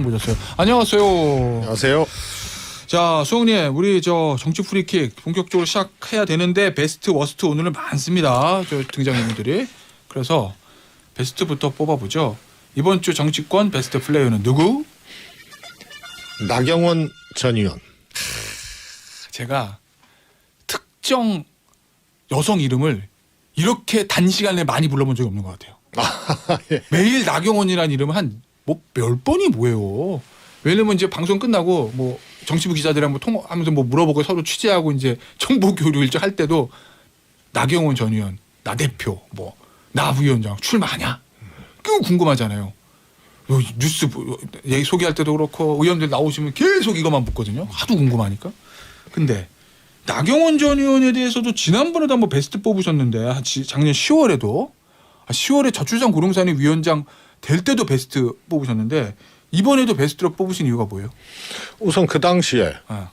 모셨어요. 안녕하세요. 안녕하세요. 자, 수홍님, 우리 저 정치 프리킥 본격적으로 시작해야 되는데 베스트 워스트 오늘은 많습니다. 저 등장인물들이. 그래서 베스트부터 뽑아보죠. 이번 주 정치권 베스트 플레이어는 누구? 나경원 전 의원. 제가 특정 여성 이름을 이렇게 단시간에 많이 불러본 적이 없는 것 같아요. 예. 매일 나경원이라는 이름은 한 뭐 몇 번이 뭐예요. 왜냐면 이제 방송 끝나고 뭐 정치부 기자들이랑 뭐 통화하면서 뭐 물어보고 서로 취재하고 이제 정보 교류 일정 할 때도 나경원 전 의원, 나 대표, 뭐 나 부위원장 출마하냐? 그거 궁금하잖아요. 뉴스 얘기 소개할 때도 그렇고 의원들 나오시면 계속 이것만 묻거든요. 하도 궁금하니까. 근데 나경원 전 의원에 대해서도 지난번에도 한번 베스트 뽑으셨는데 작년 10월에도 10월에 저출산 고령사회 위원장 될 때도 베스트 뽑으셨는데 이번에도 베스트로 뽑으신 이유가 뭐예요? 우선 그 당시에 아,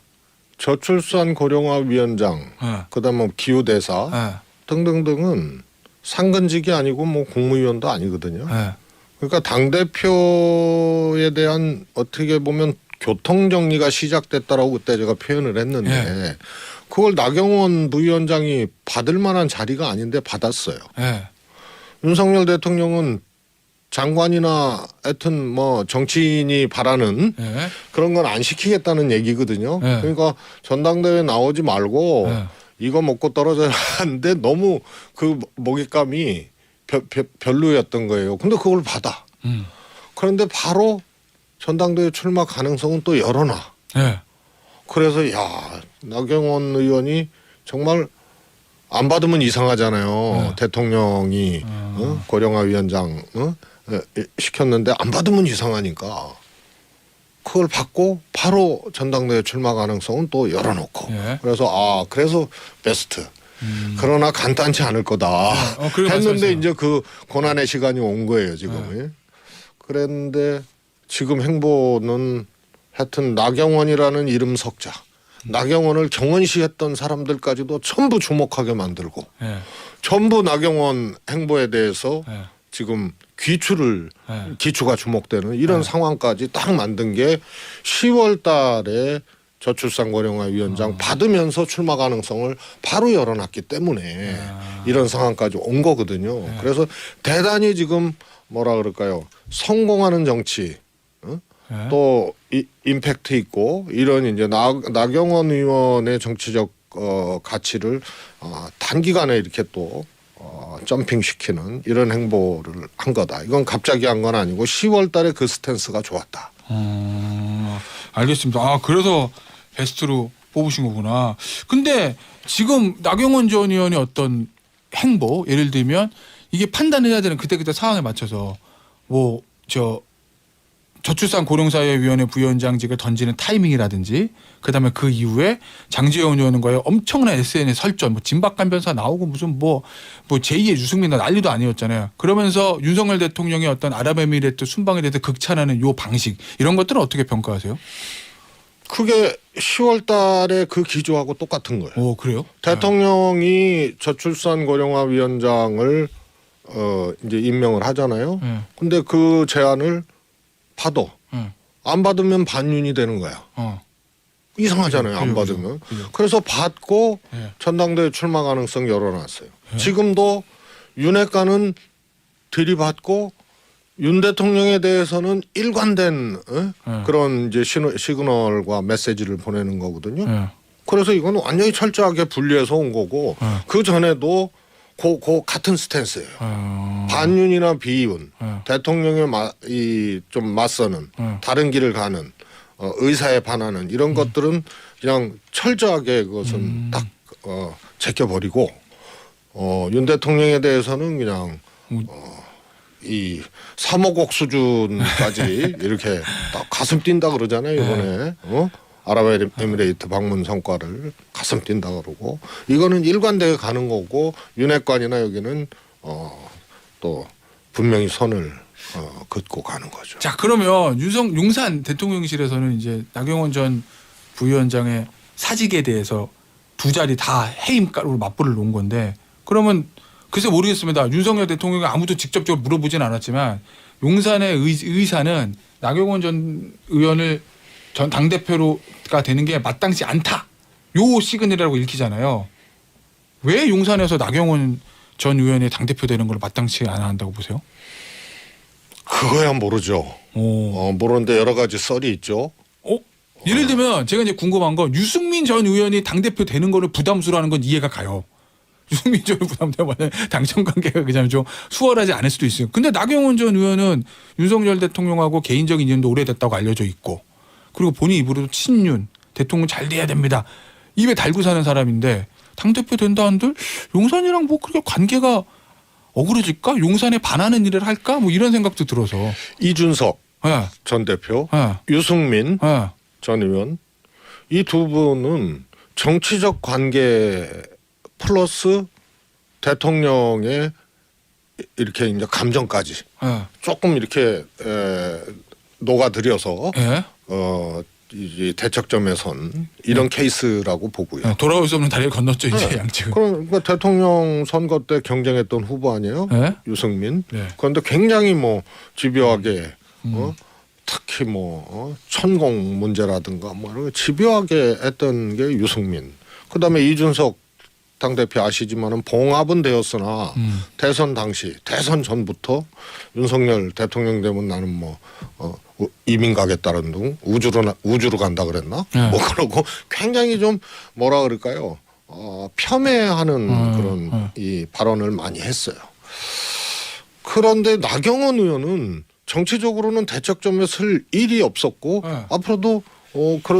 저출산 고령화 위원장, 아, 그다음 뭐 기후대사 아, 등등등은 상근직이 아니고 뭐 국무위원도 아니거든요. 아, 그러니까 당 대표에 대한 어떻게 보면 교통 정리가 시작됐다라고 그때 제가 표현을 했는데 그걸 나경원 부위원장이 받을 만한 자리가 아닌데 받았어요. 예, 윤석열 대통령은 장관이나 하여튼 뭐 정치인이 바라는 예, 그런 건 안 시키겠다는 얘기거든요. 네. 그러니까 전당대회 나오지 말고 네. 이거 먹고 떨어져야 하는데 너무 그 먹잇감이 별로였던 거예요. 근데 그걸 받아. 그런데 바로 전당대회 출마 가능성은 또 열어놔. 예, 그래서 야 나경원 의원이 정말 안 받으면 이상하잖아요. 네. 대통령이 고령화 위원장 시켰는데 안 받으면 이상하니까 그걸 받고 바로 전당대회 출마 가능성은 또 열어놓고 예. 그래서 베스트. 그러나 간단치 않을 거다 그래 했는데 말씀하세요. 이제 그 고난의 시간이 온 거예요 지금. 그런데 지금 행보는 하여튼 나경원이라는 이름 석자. 나경원을 경원시했던 사람들까지도 전부 주목하게 만들고 예, 전부 나경원 행보에 대해서 예, 지금 기추가 주목되는 이런 네. 상황까지 딱 만든 게 10월 달에 저출산 고령화 위원장 받으면서 출마 가능성을 바로 열어놨기 때문에 이런 상황까지 온 거거든요. 그래서 대단히 지금 뭐라 그럴까요? 성공하는 정치 예. 또 임팩트 있고 이런 이제 나경원 의원의 정치적 가치를 단기간에 이렇게 또 점핑시키는 이런 행보를 한 거다. 이건 갑자기 한 건 아니고 10월 달에 그 스탠스가 좋았다. 알겠습니다. 아, 그래서 베스트로 뽑으신 거구나. 근데 지금 나경원 전 의원의 어떤 행보, 예를 들면 이게 판단해야 되는 그때그때 상황에 맞춰서 뭐 저출산 고령사회위원회 부위원장직을 던지는 타이밍이라든지 그다음에 그 이후에 장제원 의원과의 엄청난 SNS 설전, 뭐 진박간 변사 나오고 무슨 뭐 제2의 유승민 난리도 아니었잖아요. 그러면서 윤석열 대통령의 어떤 아랍에미레이트 순방에 대해서 극찬하는 요 방식 이런 것들은 어떻게 평가하세요? 그게 10월 달에 그 기조하고 똑같은 거예요. 오, 그래요? 대통령이 저출산 고령화 위원장을 이제 임명을 하잖아요. 근데 그 제안을 받아. 안 받으면 반윤이 되는 거야. 이상하잖아요. 안 받으면. 그래서 받고 전당대회 출마 가능성 열어놨어요. 지금도 윤핵관은 들이받고 윤 대통령에 대해서는 일관된 그런 이제 시그널과 메시지를 보내는 거거든요. 그래서 이건 완전히 철저하게 분리해서 온 거고 그 전에도 그 같은 스탠스예요. 반윤이나 비윤, 대통령에 좀 맞서는 다른 길을 가는 의사에 반하는 이런 것들은 그냥 철저하게 그것은 딱 제껴버리고 윤 대통령에 대해서는 그냥 이 3억억 수준까지 이렇게 딱 가슴 뛴다 그러잖아요 이번에. 아랍에미레이트 방문 성과를 가슴 뛴다 그러고 이거는 일관되게 가는 거고 윤핵관이나 여기는 또 분명히 선을 긋고 가는 거죠. 자, 그러면 용산 대통령실에서는 이제 나경원 전 부위원장의 사직에 대해서 두 자리 다 해임가로 맞불을 놓은 건데 그러면 글쎄 모르겠습니다. 윤석열 대통령이 아무도 직접적으로 물어보진 않았지만 용산의 의사는 나경원 전 의원을 전 당대표가 되는 게 마땅치 않다. 요 시그널이라고 읽히잖아요. 왜 용산에서 나경원 전 의원이 당대표 되는 걸 마땅치 않아 한다고 보세요? 그거야 모르죠. 모르는데 여러 가지 썰이 있죠. 예를 들면 제가 이제 궁금한 건 유승민 전 의원이 당대표 되는 거를 부담스러워하는 건 이해가 가요. 유승민 전 의원 부담되면 당정 관계가 그냥 좀 수월하지 않을 수도 있어요. 근데 나경원 전 의원은 윤석열 대통령하고 개인적인 인연도 오래됐다고 알려져 있고 그리고 본인 입으로도 친윤 대통령 잘 돼야 됩니다. 입에 달고 사는 사람인데 당대표 된다 한들 용산이랑 뭐 그렇게 관계가 어그러질까? 용산에 반하는 일을 할까? 뭐 이런 생각도 들어서. 이준석 네. 전 대표, 네. 유승민 네. 전 의원 이 두 분은 정치적 관계 플러스 대통령의 이렇게 이제 감정까지 네. 조금 이렇게 녹아들여서 네. 이 대척점에 선 이런 케이스라고 보고요. 네. 돌아올 수 없는 다리를 건넜죠 이제 네. 양측은. 그러니까 대통령 선거 때 경쟁했던 후보 아니에요? 네. 유승민. 네. 그런데 굉장히 뭐 집요하게 특히 뭐 천공 문제라든가 뭐 이런 거 집요하게 했던 게 유승민. 그다음에 이준석 당대표 아시지만은 봉합은 되었으나 대선 당시 대선 전부터 윤석열 대통령 되면 나는 뭐 이민 가겠다는 둥 우주로 간다 그랬나? 네. 뭐 그러고 굉장히 좀 뭐라 그럴까요? 폄훼하는 그런 이 발언을 많이 했어요. 그런데 나경원 의원은 정치적으로는 대척점에 설 일이 없었고 네. 앞으로도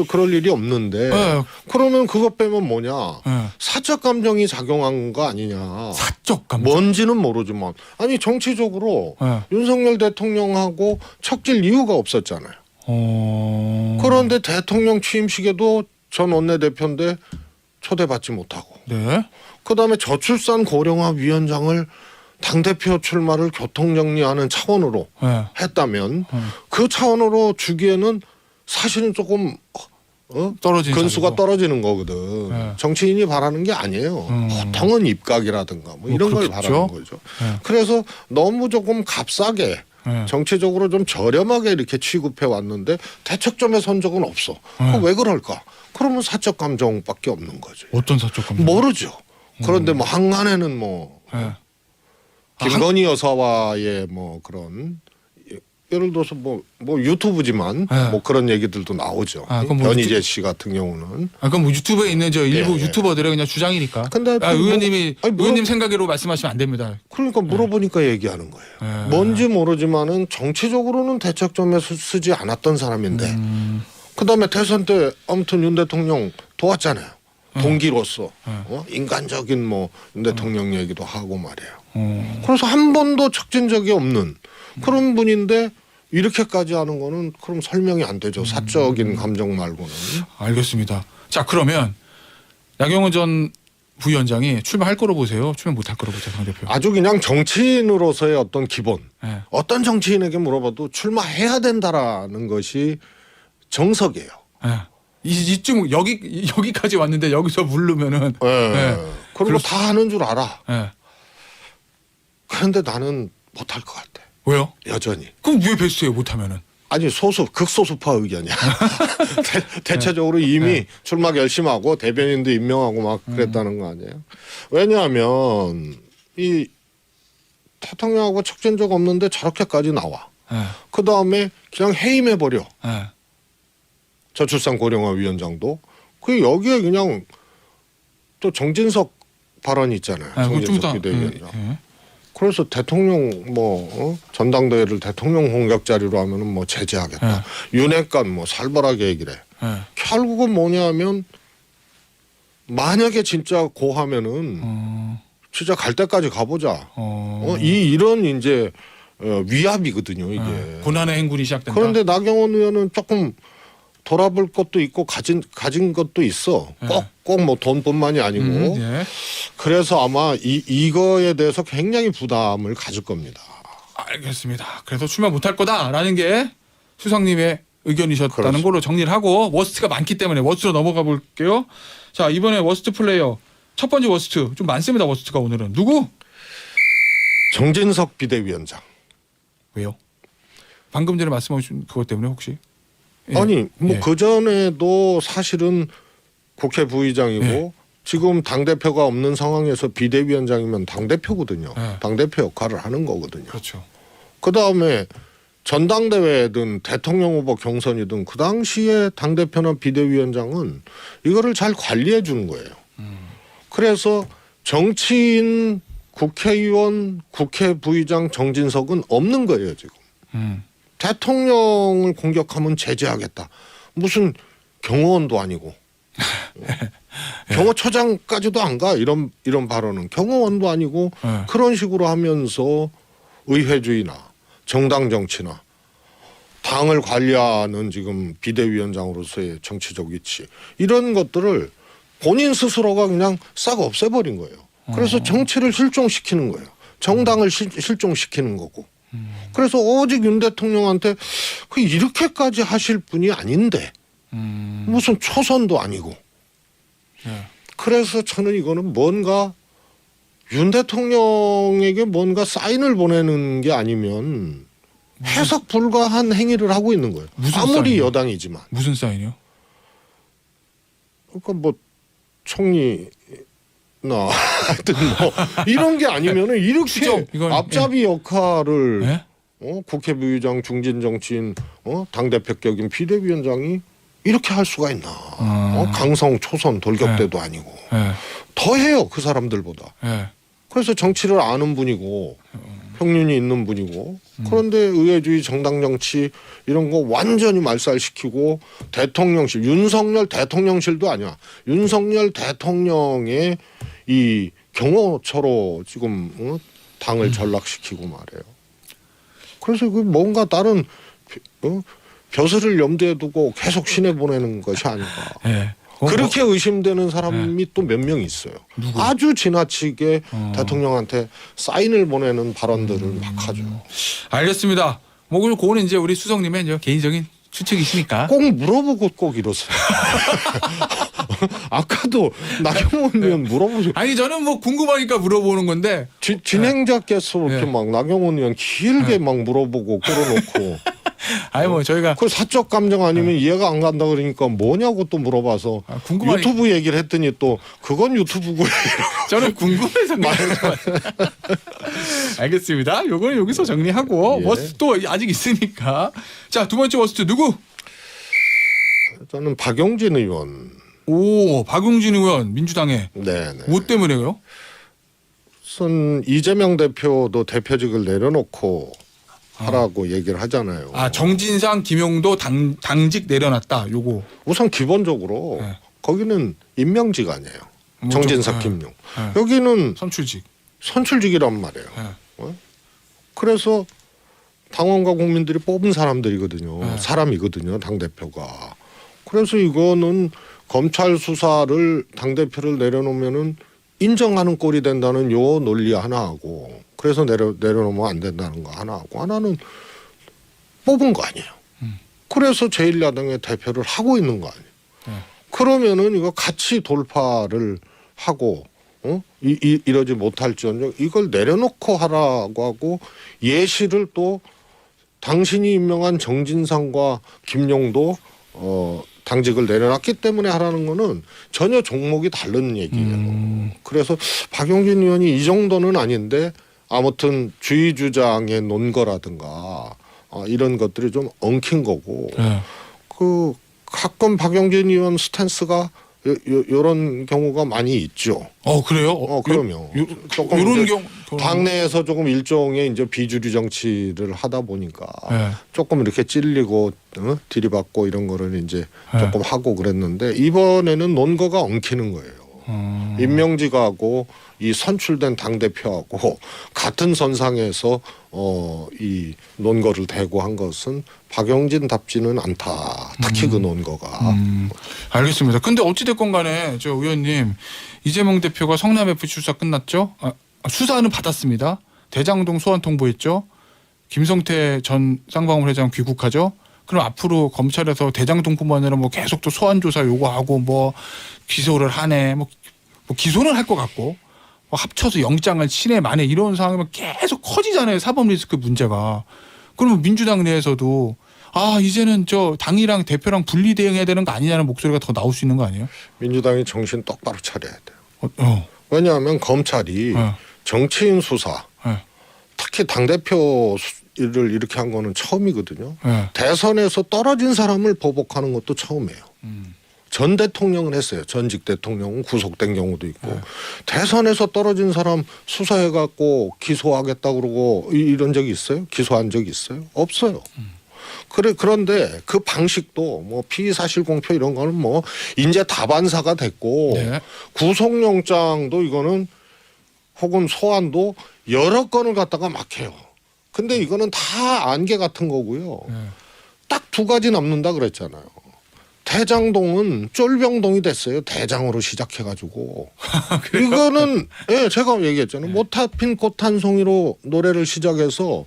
그럴 일이 없는데 네. 그러면 그것 빼면 뭐냐? 네. 사적 감정이 작용한 거 아니냐? 사적 감정. 뭔지는 모르지만 아니 정치적으로 네. 윤석열 대통령하고 척질 이유가 없었잖아요. 그런데 대통령 취임식에도 전 원내대표인데 초대받지 못하고 네. 그다음에 저출산 고령화 위원장을 당대표 출마를 교통정리하는 차원으로 네. 했다면 그 차원으로 주기에는 사실은 조금 떨어지는 근수가 자리고. 떨어지는 거거든. 네. 정치인이 바라는 게 아니에요. 보통은 입각이라든가 뭐 이런 걸 그렇겠죠. 바라는 거죠. 네. 그래서 너무 조금 값싸게 네. 정치적으로 좀 저렴하게 이렇게 취급해 왔는데 대척점에 선 적은 없어. 그럼 왜 그럴까? 그러면 사적 감정밖에 없는 거죠. 어떤 사적 감정? 모르죠. 그런데 뭐 한간에는 뭐 네. 김건희 여사와의 뭐 그런 예를 들어서 뭐 유튜브지만 네. 뭐 그런 얘기들도 나오죠. 그럼 뭐 변희재 씨 같은 경우는. 그럼 뭐 유튜브에 있는 저 일부 예, 예. 유튜버들의 그냥 주장이니까. 근데 또 의원님이 뭐- 아니, 의원님 생각으로 말씀하시면 안 됩니다. 그러니까 물어보니까 얘기하는 거예요. 네. 뭔지 모르지만은 정치적으로는 대척점에 쓰지 않았던 사람인데 그다음에 대선 때 아무튼 윤 대통령 도왔잖아요. 동기로서 인간적인 뭐 윤 대통령 얘기도 하고 말이에요. 그래서 한 번도 척진 적이 없는 그런 분인데 이렇게까지 하는 거는 그럼 설명이 안 되죠. 사적인 감정 말고는. 알겠습니다. 자 그러면 나경원 전 부위원장이 출마할 거로 보세요? 출마 못할 거로 보세요, 당 대표? 아주 그냥 정치인으로서의 어떤 기본. 네. 어떤 정치인에게 물어봐도 출마해야 된다라는 것이 정석이에요. 네. 이쯤 여기까지 왔는데 여기서 물르면은. 네. 그리고 그렇- 다 하는 줄 알아. 네. 그런데 나는 못할 것 같아. 왜요? 여전히. 그럼 왜 배수해요? 못하면은? 아니 극소수파 의견이야. 대체적으로 이미 출마 결심하고 대변인도 임명하고 막 그랬다는 거 아니에요. 왜냐하면 이 대통령하고 척진 적 없는데 저렇게까지 나와. 네. 그 다음에 그냥 해임해버려. 네. 저출산 고령화 위원장도. 그 여기에 그냥 또 정진석 발언이 있잖아요. 정진석 비대위원장. 그래서 대통령 전당대회를 대통령 공격 자리로 하면은 뭐 제재하겠다. 윤핵관 뭐 살벌하게 얘기를 해. 결국은 뭐냐면 만약에 진짜 고하면은 진짜 갈 때까지 가보자. 이런 이제 위압이거든요 이게. 고난의 행군이 시작된다. 그런데 나경원 의원은 조금 돌아볼 것도 있고 가진 것도 있어. 꼭 뭐 돈뿐만이 아니고. 네. 그래서 아마 이거에 대해서 굉장히 부담을 가질 겁니다. 알겠습니다. 그래서 출마 못할 거다라는 게 수석님의 의견이셨다는 그렇죠. 걸로 정리를 하고 워스트가 많기 때문에 워스트로 넘어가 볼게요. 자 이번에 워스트 플레이어 첫 번째 워스트 좀 많습니다. 워스트가 오늘은 누구? 정진석 비대위원장. 왜요? 방금 전에 말씀하신 그것 때문에 혹시? 예. 아니 뭐 예. 그 전에도 사실은 국회 부의장이고 예. 지금 당 대표가 없는 상황에서 비대위원장이면 당 대표거든요. 예. 당 대표 역할을 하는 거거든요. 그렇죠. 그 다음에 전당대회든 대통령 후보 경선이든 그 당시에 당 대표나 비대위원장은 이거를 잘 관리해 주는 거예요. 그래서 정치인, 국회의원, 국회 부의장, 정진석은 없는 거예요 지금. 대통령을 공격하면 제재하겠다. 무슨 경호원도 아니고 경호처장까지도 안 가. 이런 발언은 경호원도 아니고 네. 그런 식으로 하면서 의회주의나 정당 정치나 당을 관리하는 지금 비대위원장으로서의 정치적 위치 이런 것들을 본인 스스로가 그냥 싹 없애버린 거예요. 그래서 정치를 실종시키는 거예요. 정당을 실종시키는 거고. 그래서 오직 윤 대통령한테 이렇게까지 하실 분이 아닌데 무슨 초선도 아니고. 예. 그래서 저는 이거는 뭔가 윤 대통령에게 뭔가 사인을 보내는 게 아니면 해석 불가한 행위를 하고 있는 거예요. 무슨 아무리 사인이요? 여당이지만. 무슨 사인이요? 그러니까 뭐 총리나 하여튼 뭐 이런 게 아니면은 이렇게 추적, 이건, 앞잡이 역할을 예? 국회 부의장 중진 정치인 당대표격인 비대위원장이 이렇게 할 수가 있나. 강성 초선 돌격대도 아니고. 예. 더 해요 그 사람들보다. 예. 그래서 정치를 아는 분이고 평륜이 있는 분이고 그런데 의회주의 정당 정치 이런 거 완전히 말살시키고 대통령실 윤석열 대통령실도 아니야. 윤석열 대통령의 이 경호처로 지금 당을 전락시키고 말이에요. 그래서 그 뭔가 다른 벼슬을 염두에 두고 계속 신에 보내는 것이 아닌가. 예. 그렇게 의심되는 사람이 또 몇 명 있어요. 누구? 아주 지나치게 대통령한테 사인을 보내는 발언들을 막 하죠. 알겠습니다. 뭐 그거는 이제 우리 수석님의 이제 개인적인 추측이시니까. 꼭 물어보고 꼭 이러세요. 아까도 나경원 의원 물어보세요. 아니 저는 뭐 궁금하니까 물어보는 건데. 진행자께서 이렇게 막 나경원 의원 길게 막 물어보고 끌어놓고 아니 뭐 저희가 그 사적 감정 아니면 이해가 안 간다 그러니까 뭐냐고 또 물어봐서 궁금하니- 유튜브 얘기를 했더니 또 그건 유튜브고 저는 궁금해서 말해서 알겠습니다. 요거는 여기서 정리하고 예. 워스트 또 아직 있으니까. 자, 두 번째 워스트 누구? 저는 박용진 의원. 오, 박용진 의원 민주당에 네. 뭐 때문에요? 우선 이재명 대표도 대표직을 내려놓고 하라고 얘기를 하잖아요. 아, 정진상, 김용도 당직 내려놨다. 요거. 우선 기본적으로 네. 거기는 임명직 아니에요. 뭐 정진석, 좀, 김용. 네. 여기는 선출직. 선출직이란 말이에요. 네. 그래서 당원과 국민들이 뽑은 사람들이거든요. 네. 사람이거든요. 당대표가. 그래서 이거는 검찰 수사를 당대표를 내려놓으면은 인정하는 꼴이 된다는 요 논리 하나 하고 그래서 내려놓으면 안 된다는 거 하나 하고 하나는 뽑은 거 아니에요. 그래서 제1야당의 대표를 하고 있는 거 아니에요. 네. 그러면은 이거 같이 돌파를 하고 이러지 못할지언정 이걸 내려놓고 하라고 하고 예시를 또 당신이 임명한 정진상과 김용도 당직을 내려놨기 때문에 하라는 거는 전혀 종목이 다른 얘기예요. 그래서 박용진 의원이 이 정도는 아닌데 아무튼 주의 주장에 논 거라든가 이런 것들이 좀 엉킨 거고 네. 그 가끔 박용진 의원 스탠스가 요런 경우가 많이 있죠. 그래요? 그럼요. 조금 요런 이제 경우 당내에서 조금 일종의 이제 비주류 정치를 하다 보니까 네. 조금 이렇게 찔리고 들이받고 이런 거를 이제 네. 조금 하고 그랬는데 이번에는 논거가 엉키는 거예요. 임명직하고 이 선출된 당 대표하고 같은 선상에서 이 논거를 대고 한 것은 박용진답지는 않다. 특히 그 논거가. 알겠습니다. 근데 어찌됐건 간에 저 의원님 이재명 대표가 성남 FC 수사 끝났죠? 수사는 받았습니다. 대장동 소환 통보했죠. 김성태 전 쌍방울 회장 귀국하죠. 그럼 앞으로 검찰에서 대장동뿐만 아니라 뭐 계속 또 소환 조사 요구하고 뭐 기소를 하네. 뭐 기소는 할 것 같고 합쳐서 영장을 친해 만에 이런 상황이면 계속 커지잖아요. 사법 리스크 문제가. 그러면 민주당 내에서도 이제는 저 당이랑 대표랑 분리 대응해야 되는 거 아니냐는 목소리가 더 나올 수 있는 거 아니에요? 민주당이 정신 똑바로 차려야 돼요. 왜냐하면 검찰이 정치인 수사, 특히 당대표를 이렇게 한 거는 처음이거든요. 대선에서 떨어진 사람을 보복하는 것도 처음이에요. 전 대통령은 했어요. 전직 대통령은 구속된 경우도 있고. 대선에서 떨어진 사람 수사해갖고 기소하겠다 그러고 이런 적이 있어요? 기소한 적이 있어요? 없어요. 그런데 그 방식도 뭐 피의사실 공표 이런 거는 뭐 이제 다반사가 됐고 구속영장도 이거는 혹은 소환도 여러 건을 갖다가 막 해요. 근데 이거는 다 안개 같은 거고요. 딱 두 가지 남는다 그랬잖아요. 대장동은 쫄병동이 됐어요. 대장으로 시작해가지고. 이거는 제가 얘기했잖아요. 못타 핀 꽃 한 송이로 노래를 시작해서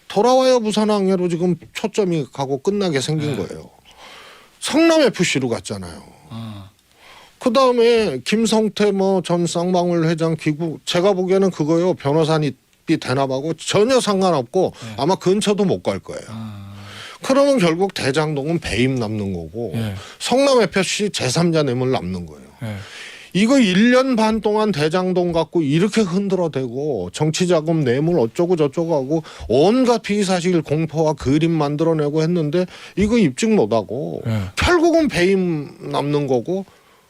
돌아와요 부산항해로 지금 초점이 가고 끝나게 생긴 거예요. 성남 FC로 갔잖아요. 그다음에 김성태 전 쌍방울 회장 귀국 제가 보기에는 그거요. 변호사비 대납하고 전혀 상관없고 아마 근처도 못 갈 거예요. 그러면 결국 대장동은 배임 남는 거고 성남 FC 제3자 뇌물 남는 거예요. 이거 1년 반 동안 대장동 갖고 이렇게 흔들어대고 정치자금 뇌물 어쩌고 저쩌고 하고 온갖 피의사실 공포와 그림 만들어내고 했는데 이거 입증 못하고 결국은 배임 남는 거고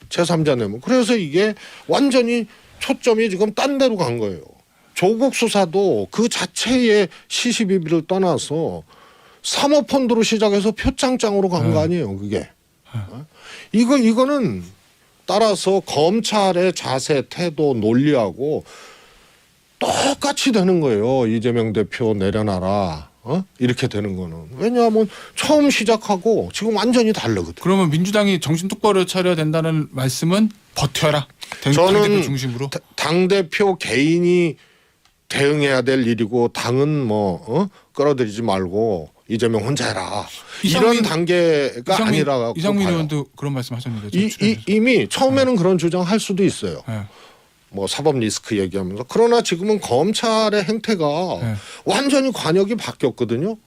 제3자 뇌물. 그래서 이게 완전히 초점이 지금 딴 데로 간 거예요. 조국 수사도 그 자체의 시시비비를 떠나서 사모펀드로 시작해서 표창장으로 간 거 아니에요, 그게. 이거는 따라서 검찰의 자세, 태도, 논리하고 똑같이 되는 거예요. 이재명 대표 내려놔라. 이렇게 되는 거는. 왜냐하면 처음 시작하고 지금 완전히 다르거든. 그러면 민주당이 정신 똑바로 차려야 된다는 말씀은 버텨라. 당대표 중심으로. 당대표 개인이 대응해야 될 일이고 당은 끌어들이지 말고 이재명 혼자 해라. 이런 단계가 아니라고 이상민 봐요. 의원도 그런 말씀하셨는데 이미 처음에는 그런 주장할 수도 있어요. 뭐 사법 리스크 얘기하면서. 그러나 지금은 검찰의 행태가 완전히 관역이 바뀌었거든요.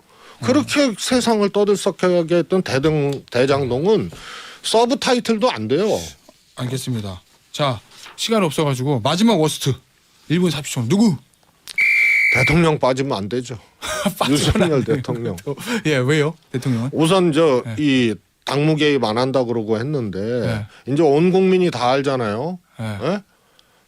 그렇게 세상을 떠들썩하게 했던 대장동은 서브 타이틀도 안 돼요. 알겠습니다. 자, 시간 없어가지고 마지막 워스트 1분 30초 누구? 대통령 빠지면 안 되죠. 윤석열 대통령. 왜요? 대통령은? 우선 이 당무 개입 안 한다 그러고 했는데 이제 온 국민이 다 알잖아요.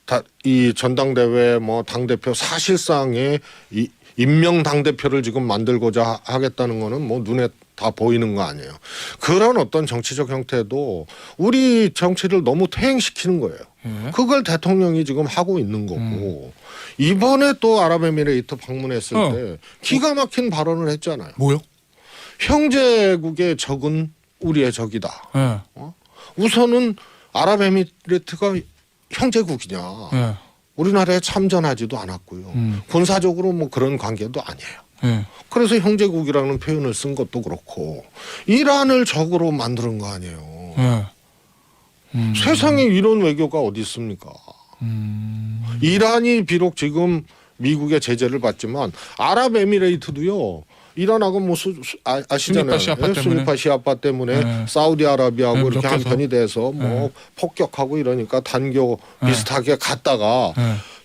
다 이 전당대회 당대표 사실상의 이 임명 당대표를 지금 만들고자 하겠다는 거는 눈에 다 보이는 거 아니에요. 그런 어떤 정치적 형태도 우리 정치를 너무 퇴행시키는 거예요. 그걸 대통령이 지금 하고 있는 거고 이번에 또 아랍에미레이트 방문했을 때 기가 막힌 발언을 했잖아요. 뭐요? 형제국의 적은 우리의 적이다. 우선은 아랍에미레이트가 형제국이냐. 우리나라에 참전하지도 않았고요. 군사적으로 그런 관계도 아니에요. 그래서 형제국이라는 표현을 쓴 것도 그렇고 이란을 적으로 만드는 거 아니에요. 세상에 이런 외교가 어디 있습니까? 이란이 비록 지금 미국의 제재를 받지만 아랍에미레이트도요. 이란하고 아시잖아요. 수니파 시아파 때문에 사우디아라비아하고 이렇게 한편이 돼서 폭격하고 이러니까 단교 비슷하게 갔다가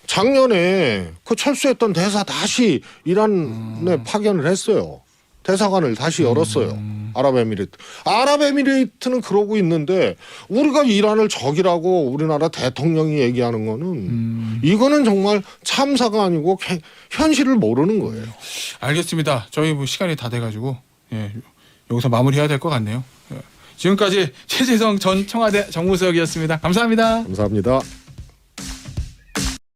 작년에 그 철수했던 대사 다시 이란에 파견을 했어요. 대사관을 다시 열었어요. 아랍에미레이트는 그러고 있는데 우리가 이란을 적이라고 우리나라 대통령이 얘기하는 거는 이거는 정말 참사가 아니고 현실을 모르는 거예요. 알겠습니다. 저희 시간이 다 돼가지고 여기서 마무리해야 될 것 같네요. 지금까지 최재성 전 청와대 정무수석이었습니다. 감사합니다. 감사합니다.